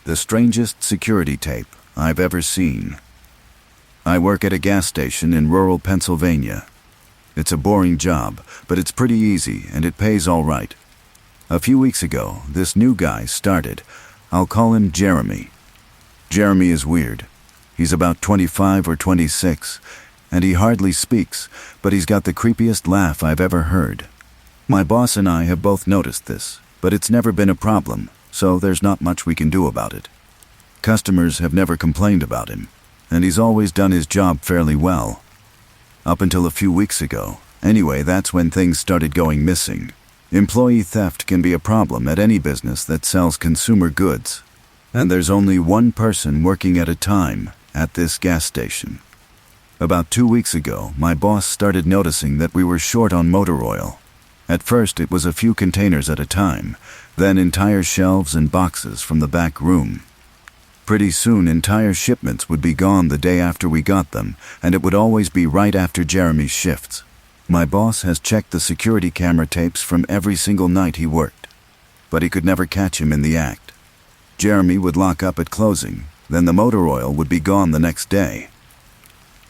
The strangest security tape I've ever seen. I work at a gas station in rural Pennsylvania. It's a boring job, but it's pretty easy and it pays all right. A few weeks ago, this new guy started. I'll call him Jeremy. Jeremy is weird. He's about 25 or 26, and he hardly speaks, but he's got the creepiest laugh I've ever heard. My boss and I have both noticed this, but it's never been a problem, so there's not much we can do about it. Customers have never complained about him, and he's always done his job fairly well. Up until a few weeks ago. Anyway, that's when things started going missing. Employee theft can be a problem at any business that sells consumer goods, and there's only one person working at a time at this gas station. About 2 weeks ago, my boss started noticing that we were short on motor oil. At first, it was a few containers at a time, then entire shelves and boxes from the back room. Pretty soon, entire shipments would be gone the day after we got them, and it would always be right after Jeremy's shifts. My boss has checked the security camera tapes from every single night he worked, but he could never catch him in the act. Jeremy would lock up at closing, then the motor oil would be gone the next day.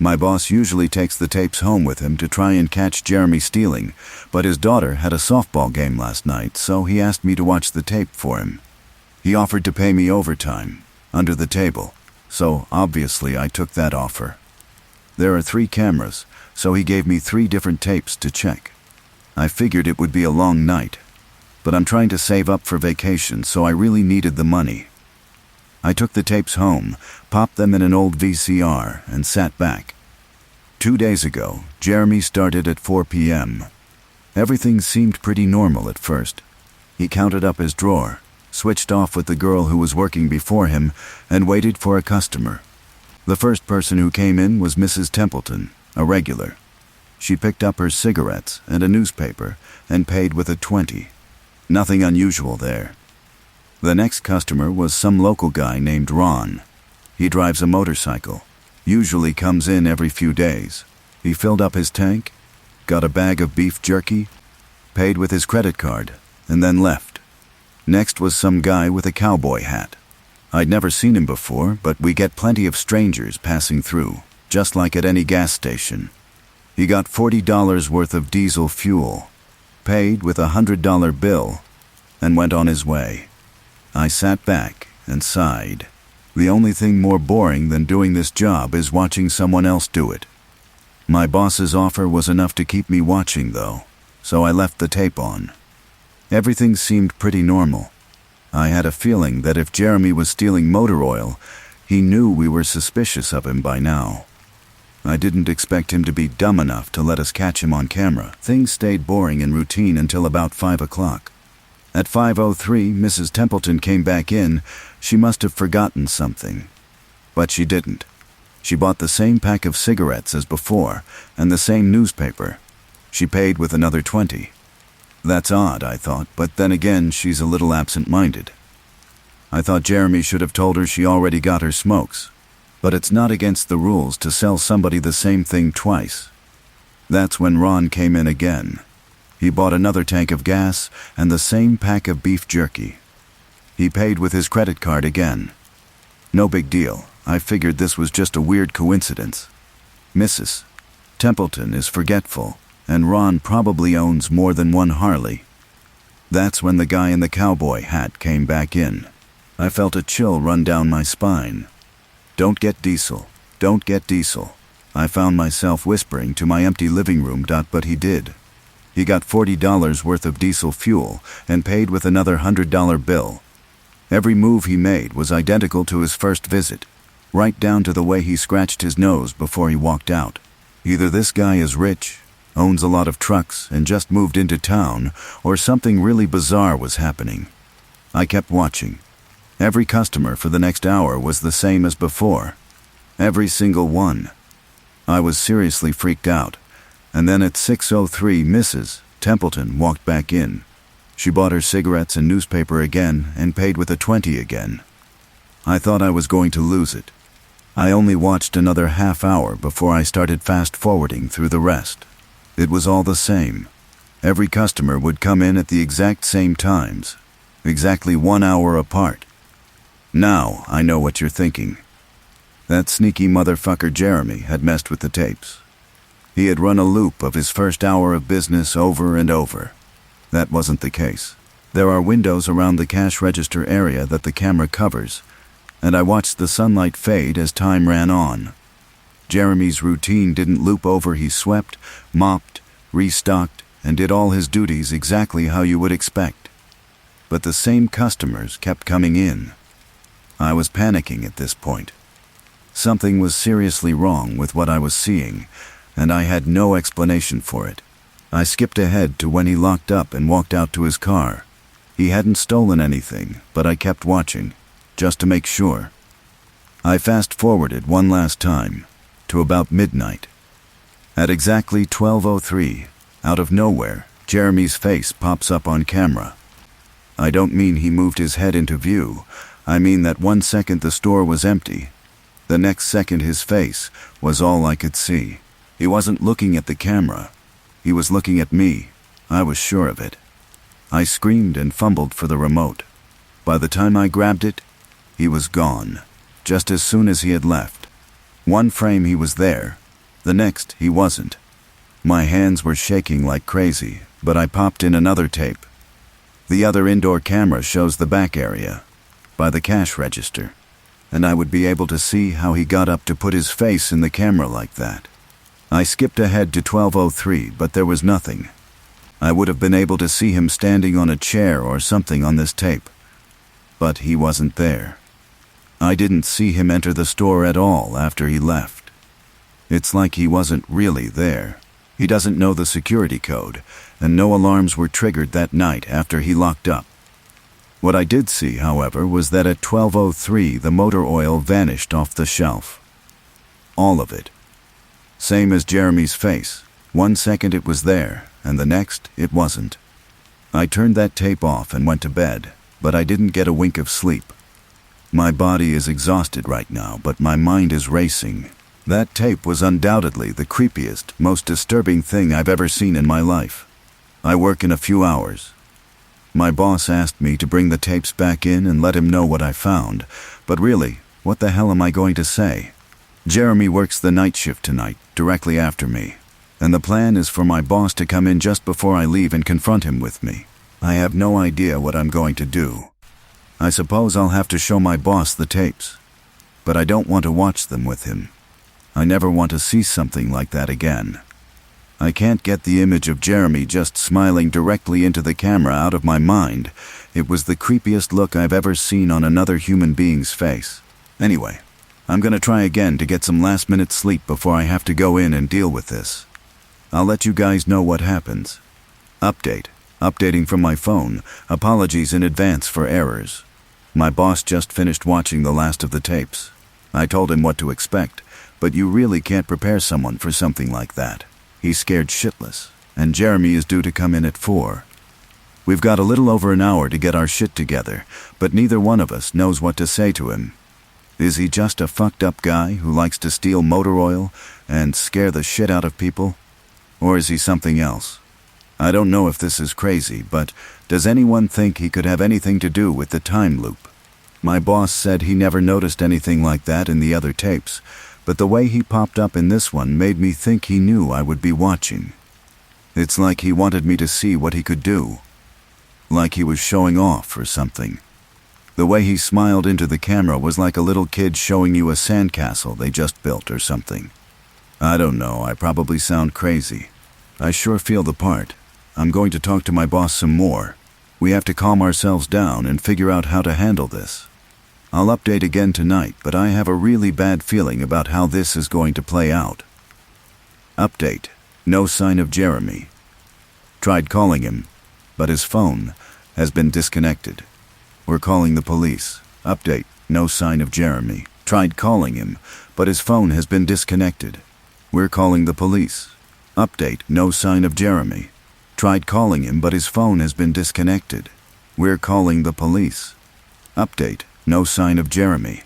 My boss usually takes the tapes home with him to try and catch Jeremy stealing, but his daughter had a softball game last night, so he asked me to watch the tape for him. He offered to pay me overtime, under the table, so obviously I took that offer. There are 3 cameras, so he gave me 3 different tapes to check. I figured it would be a long night, but I'm trying to save up for vacation, so I really needed the money. I took the tapes home, popped them in an old VCR, and sat back. 2 days ago, Jeremy started at 4 p.m. Everything seemed pretty normal at first. He counted up his drawer, switched off with the girl who was working before him, and waited for a customer. The first person who came in was Mrs. Templeton, a regular. She picked up her cigarettes and a newspaper and paid with a 20. Nothing unusual there. The next customer was some local guy named Ron. He drives a motorcycle, usually comes in every few days. He filled up his tank, got a bag of beef jerky, paid with his credit card, and then left. Next was some guy with a cowboy hat. I'd never seen him before, but we get plenty of strangers passing through, just like at any gas station. He got $40 worth of diesel fuel, paid with a $100 bill, and went on his way. I sat back and sighed. The only thing more boring than doing this job is watching someone else do it. My boss's offer was enough to keep me watching, though, so I left the tape on. Everything seemed pretty normal. I had a feeling that if Jeremy was stealing motor oil, he knew we were suspicious of him by now. I didn't expect him to be dumb enough to let us catch him on camera. Things stayed boring and routine until about 5 o'clock. At 5:03, Mrs. Templeton came back in. She must have forgotten something. But she didn't. She bought the same pack of cigarettes as before, and the same newspaper. She paid with another 20. That's odd, I thought, but then again, she's a little absent-minded. I thought Jeremy should have told her she already got her smokes, but it's not against the rules to sell somebody the same thing twice. That's when Ron came in again. He bought another tank of gas and the same pack of beef jerky. He paid with his credit card again. No big deal. I figured this was just a weird coincidence. Mrs. Templeton is forgetful, and Ron probably owns more than one Harley. That's when the guy in the cowboy hat came back in. I felt a chill run down my spine. Don't get diesel. Don't get diesel. I found myself whispering to my empty living room, but he did. He got $40 worth of diesel fuel and paid with another $100 bill. Every move he made was identical to his first visit, right down to the way he scratched his nose before he walked out. Either this guy is rich, owns a lot of trucks, and just moved into town, or something really bizarre was happening. I kept watching. Every customer for the next hour was the same as before. Every single one. I was seriously freaked out. And then at 6:03, Mrs. Templeton walked back in. She bought her cigarettes and newspaper again and paid with a 20 again. I thought I was going to lose it. I only watched another half hour before I started fast-forwarding through the rest. It was all the same. Every customer would come in at the exact same times, exactly 1 hour apart. Now I know what you're thinking. That sneaky motherfucker Jeremy had messed with the tapes. He had run a loop of his first hour of business over and over. That wasn't the case. There are windows around the cash register area that the camera covers, and I watched the sunlight fade as time ran on. Jeremy's routine didn't loop over. He swept, mopped, restocked, and did all his duties exactly how you would expect. But the same customers kept coming in. I was panicking at this point. Something was seriously wrong with what I was seeing, and I had no explanation for it. I skipped ahead to when he locked up and walked out to his car. He hadn't stolen anything, but I kept watching, just to make sure. I fast-forwarded one last time, to about midnight. At exactly 12:03, out of nowhere, Jeremy's face pops up on camera. I don't mean he moved his head into view. I mean that 1 second the store was empty. The next second his face was all I could see. He wasn't looking at the camera. He was looking at me. I was sure of it. I screamed and fumbled for the remote. By the time I grabbed it, he was gone, just as soon as he had left. One frame he was there, the next he wasn't. My hands were shaking like crazy, but I popped in another tape. The other indoor camera shows the back area, by the cash register, and I would be able to see how he got up to put his face in the camera like that. I skipped ahead to 12:03, but there was nothing. I would have been able to see him standing on a chair or something on this tape, but he wasn't there. I didn't see him enter the store at all after he left. It's like he wasn't really there. He doesn't know the security code, and no alarms were triggered that night after he locked up. What I did see, however, was that at 12:03 the motor oil vanished off the shelf. All of it. Same as Jeremy's face. 1 second it was there, and the next it wasn't. I turned that tape off and went to bed, but I didn't get a wink of sleep. My body is exhausted right now, but my mind is racing. That tape was undoubtedly the creepiest, most disturbing thing I've ever seen in my life. I work in a few hours. My boss asked me to bring the tapes back in and let him know what I found, but really, what the hell am I going to say? Jeremy works the night shift tonight, directly after me, and the plan is for my boss to come in just before I leave and confront him with me. I have no idea what I'm going to do. I suppose I'll have to show my boss the tapes, but I don't want to watch them with him. I never want to see something like that again. I can't get the image of Jeremy just smiling directly into the camera out of my mind. It was the creepiest look I've ever seen on another human being's face. Anyway, I'm gonna try again to get some last-minute sleep before I have to go in and deal with this. I'll let you guys know what happens. Update. Updating from my phone. Apologies in advance for errors. My boss just finished watching the last of the tapes. I told him what to expect, but you really can't prepare someone for something like that. He's scared shitless, and Jeremy is due to come in at 4. We've got a little over an hour to get our shit together, but neither one of us knows what to say to him. Is he just a fucked up guy who likes to steal motor oil and scare the shit out of people? Or is he something else? I don't know if this is crazy, but does anyone think he could have anything to do with the time loop? My boss said he never noticed anything like that in the other tapes, but the way he popped up in this one made me think he knew I would be watching. It's like he wanted me to see what he could do. Like he was showing off or something. The way he smiled into the camera was like a little kid showing you a sandcastle they just built or something. I don't know, I probably sound crazy. I sure feel the part. I'm going to talk to my boss some more. We have to calm ourselves down and figure out how to handle this. I'll update again tonight, but I have a really bad feeling about how this is going to play out. Update. No sign of Jeremy. Tried calling him, but his phone has been disconnected. We're calling the police. Update. No sign of Jeremy. Tried calling him, but his phone has been disconnected. We're calling the police. Update. No sign of Jeremy. Tried calling him, but his phone has been disconnected. We're calling the police. Update. No sign of Jeremy.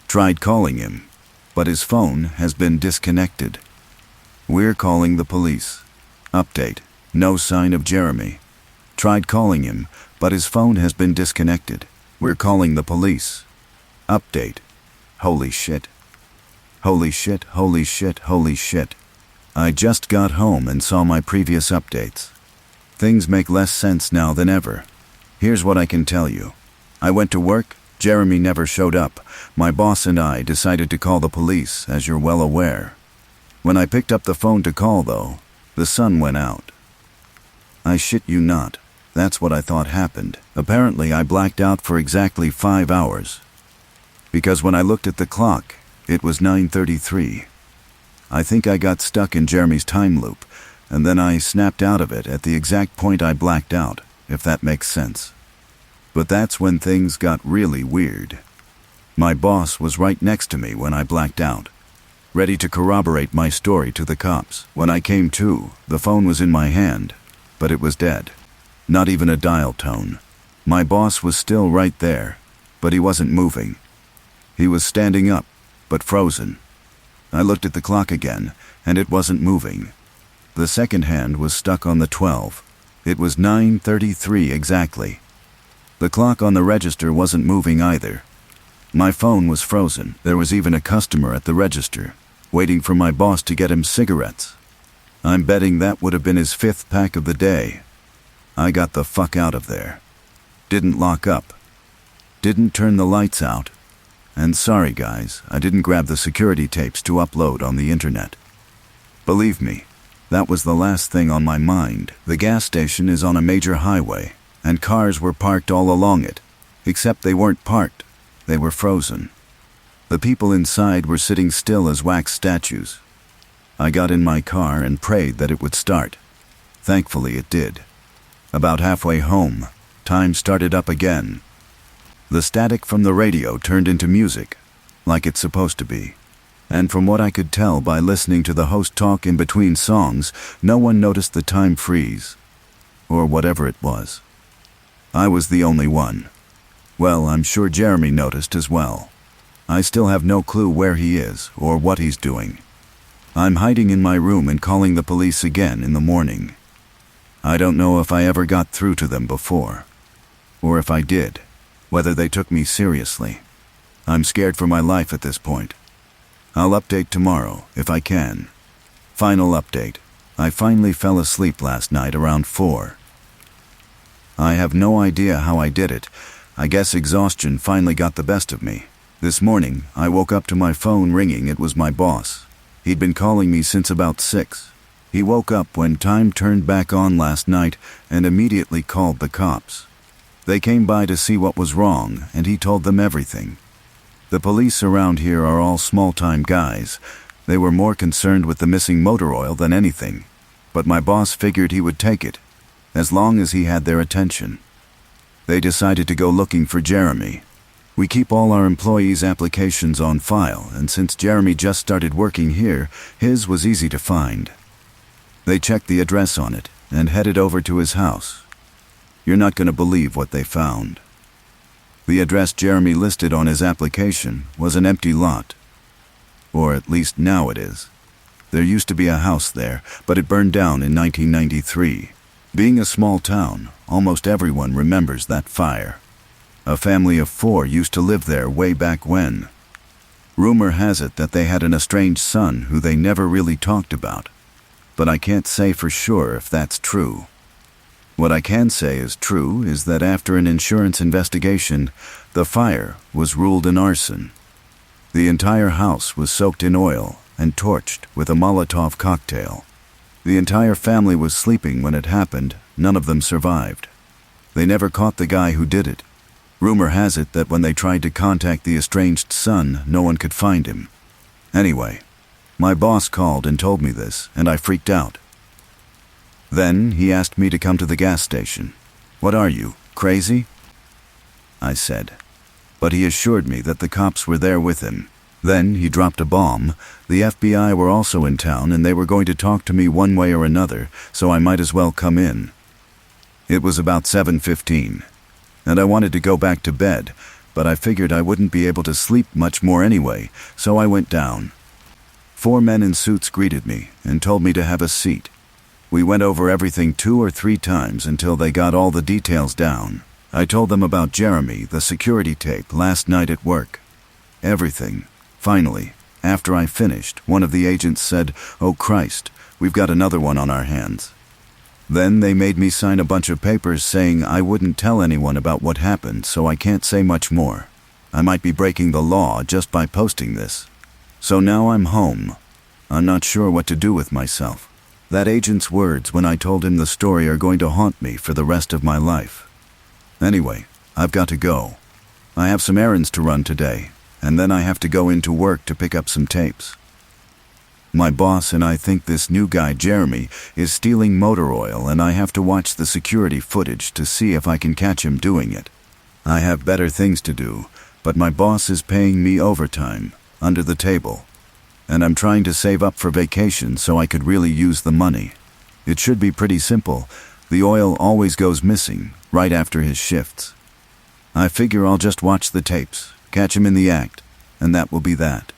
Tried calling him, but his phone has been disconnected. We're calling the police. Update. No sign of Jeremy. Tried calling him, but his phone has been disconnected. We're calling the police. Update. Holy shit. Holy shit, holy shit, holy shit. I just got home and saw my previous updates. Things make less sense now than ever. Here's what I can tell you. I went to work, Jeremy never showed up. My boss and I decided to call the police, as you're well aware. When I picked up the phone to call, though, the sun went out. I shit you not. That's what I thought happened. Apparently, I blacked out for exactly 5 hours. Because when I looked at the clock, it was 9:33. I think I got stuck in Jeremy's time loop, and then I snapped out of it at the exact point I blacked out, if that makes sense. But that's when things got really weird. My boss was right next to me when I blacked out, ready to corroborate my story to the cops. When I came to, the phone was in my hand, but it was dead. Not even a dial tone. My boss was still right there, but he wasn't moving. He was standing up, but frozen. I looked at the clock again, and it wasn't moving. The second hand was stuck on the 12. It was 9:33 exactly. The clock on the register wasn't moving either. My phone was frozen. There was even a customer at the register, waiting for my boss to get him cigarettes. I'm betting that would have been his 5th pack of the day. I got the fuck out of there. Didn't lock up. Didn't turn the lights out. And sorry guys, I didn't grab the security tapes to upload on the internet. Believe me, that was the last thing on my mind. The gas station is on a major highway, and cars were parked all along it, except they weren't parked, they were frozen. The people inside were sitting still as wax statues. I got in my car and prayed that it would start. Thankfully it did. About halfway home, time started up again. The static from the radio turned into music, like it's supposed to be. And from what I could tell by listening to the host talk in between songs, no one noticed the time freeze, or whatever it was. I was the only one. Well, I'm sure Jeremy noticed as well. I still have no clue where he is or what he's doing. I'm hiding in my room and calling the police again in the morning. I don't know if I ever got through to them before, or if I did, whether they took me seriously. I'm scared for my life at this point. I'll update tomorrow, if I can. Final update. I finally fell asleep last night around 4. I have no idea how I did it. I guess exhaustion finally got the best of me. This morning, I woke up to my phone ringing. It was my boss. He'd been calling me since about 6. He woke up when time turned back on last night and immediately called the cops. They came by to see what was wrong, and he told them everything. The police around here are all small-time guys. They were more concerned with the missing motor oil than anything, but my boss figured he would take it, as long as he had their attention. They decided to go looking for Jeremy. We keep all our employees' applications on file, and since Jeremy just started working here, his was easy to find. They checked the address on it and headed over to his house. You're not going to believe what they found. The address Jeremy listed on his application was an empty lot. Or at least now it is. There used to be a house there, but it burned down in 1993. Being a small town, almost everyone remembers that fire. A family of 4 used to live there way back when. Rumor has it that they had an estranged son who they never really talked about, but I can't say for sure if that's true. What I can say is true is that after an insurance investigation, the fire was ruled an arson. The entire house was soaked in oil and torched with a Molotov cocktail. The entire family was sleeping when it happened. None of them survived. They never caught the guy who did it. Rumor has it that when they tried to contact the estranged son, no one could find him. Anyway, my boss called and told me this, and I freaked out. Then he asked me to come to the gas station. What are you, crazy? I said. But he assured me that the cops were there with him. Then he dropped a bomb. The FBI were also in town and they were going to talk to me one way or another, so I might as well come in. It was about 7:15, and I wanted to go back to bed, but I figured I wouldn't be able to sleep much more anyway, so I went down. 4 men in suits greeted me and told me to have a seat. We went over everything 2 or 3 times until they got all the details down. I told them about Jeremy, the security tape, last night at work. everything. Finally, after I finished, one of the agents said, "Oh Christ, we've got another one on our hands." Then they made me sign a bunch of papers saying I wouldn't tell anyone about what happened, so I can't say much more. I might be breaking the law just by posting this. So now I'm home. I'm not sure what to do with myself. That agent's words when I told him the story are going to haunt me for the rest of my life. Anyway, I've got to go. I have some errands to run today, and then I have to go into work to pick up some tapes. My boss and I think this new guy, Jeremy, is stealing motor oil, and I have to watch the security footage to see if I can catch him doing it. I have better things to do, but my boss is paying me overtime, under the table. And I'm trying to save up for vacation so I could really use the money. It should be pretty simple. The oil always goes missing, right after his shifts. I figure I'll just watch the tapes, catch him in the act, and that will be that.